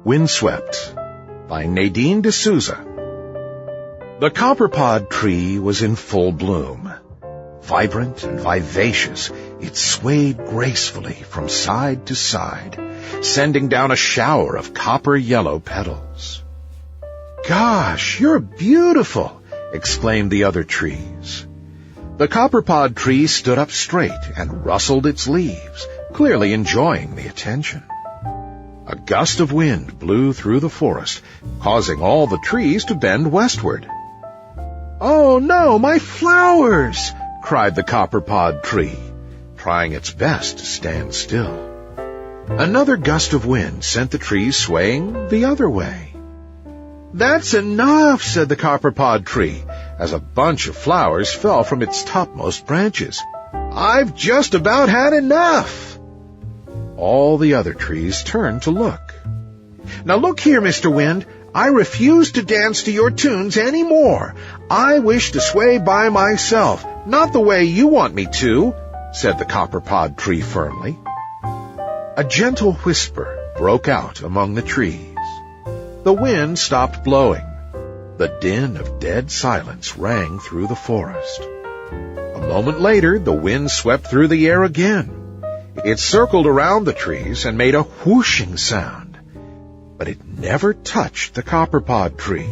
Windswept by Nadine D'Souza. The copperpod tree was in full bloom. Vibrant and vivacious, it swayed gracefully from side to side, sending down a shower of copper-yellow petals. "Gosh, you're beautiful!" exclaimed the other trees. The copperpod tree stood up straight and rustled its leaves, clearly enjoying the attention. A gust of wind blew through the forest, causing all the trees to bend westward. "Oh no, my flowers!" cried the copperpod tree, trying its best to stand still. Another gust of wind sent the trees swaying the other way. "That's enough," said the copperpod tree, as a bunch of flowers fell from its topmost branches. "I've just about had enough." All the other trees turned to look. "Now look here, Mr. Wind, I refuse to dance to your tunes any more. I wish to sway by myself, not the way you want me to," said the copperpod tree firmly. A gentle whisper broke out among the trees. The wind stopped blowing. The din of dead silence rang through the forest. A moment later, the wind swept through the air again. It circled around the trees and made a whooshing sound, but it never touched the copperpod tree.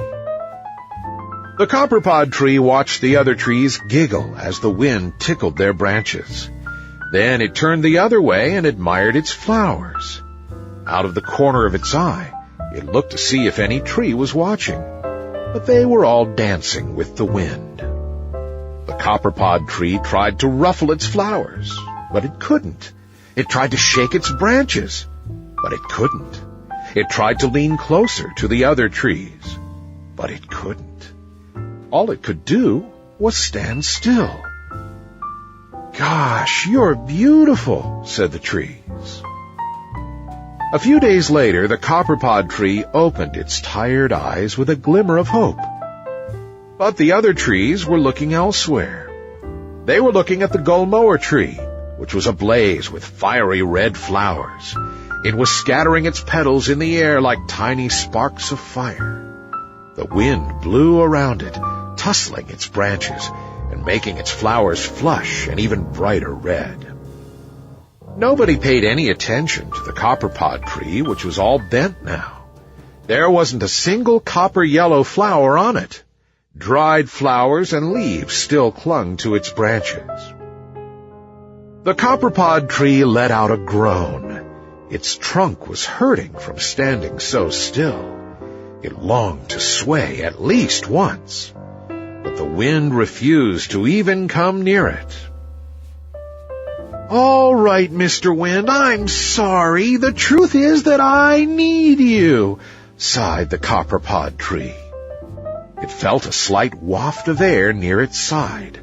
The copperpod tree watched the other trees giggle as the wind tickled their branches. Then it turned the other way and admired its flowers. Out of the corner of its eye, it looked to see if any tree was watching, but they were all dancing with the wind. The copperpod tree tried to ruffle its flowers, but it couldn't. It tried to shake its branches, but it couldn't. It tried to lean closer to the other trees, but it couldn't. All it could do was stand still. "Gosh, you're beautiful," said the trees. A few days later, the copperpod tree opened its tired eyes with a glimmer of hope. But the other trees were looking elsewhere. They were looking at the gull-mower tree, which was ablaze with fiery red flowers. It was scattering its petals in the air like tiny sparks of fire. The wind blew around it, tussling its branches and making its flowers flush and even brighter red. Nobody paid any attention to the copperpod tree, which was all bent now. There wasn't a single copper-yellow flower on it. Dried flowers and leaves still clung to its branches. The copperpod tree let out a groan. Its trunk was hurting from standing so still. It longed to sway at least once, but the wind refused to even come near it. "All right, Mr. Wind, I'm sorry. The truth is that I need you," sighed the copperpod tree. It felt a slight waft of air near its side.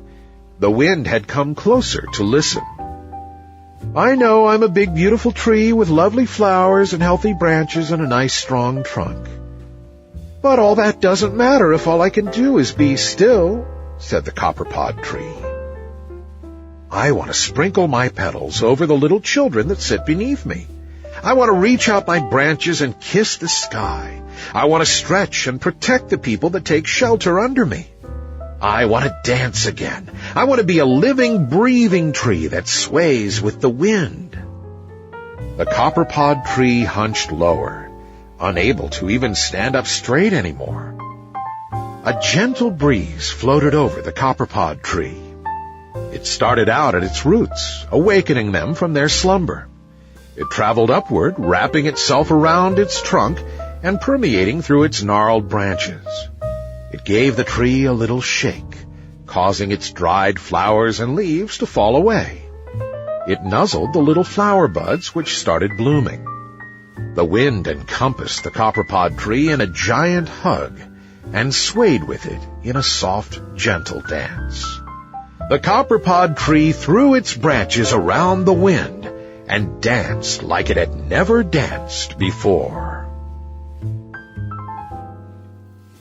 The wind had come closer to listen. "I know I'm a big, beautiful tree with lovely flowers and healthy branches and a nice, strong trunk. But all that doesn't matter if all I can do is be still," said the copperpod tree. "I want to sprinkle my petals over the little children that sit beneath me. I want to reach out my branches and kiss the sky. I want to stretch and protect the people that take shelter under me. I want to dance again. I want to be a living, breathing tree that sways with the wind." The copperpod tree hunched lower, unable to even stand up straight anymore. A gentle breeze floated over the copperpod tree. It started out at its roots, awakening them from their slumber. It traveled upward, wrapping itself around its trunk and permeating through its gnarled branches. It gave the tree a little shake, causing its dried flowers and leaves to fall away. It nuzzled the little flower buds which started blooming. The wind encompassed the copperpod tree in a giant hug and swayed with it in a soft, gentle dance. The copperpod tree threw its branches around the wind and danced like it had never danced before.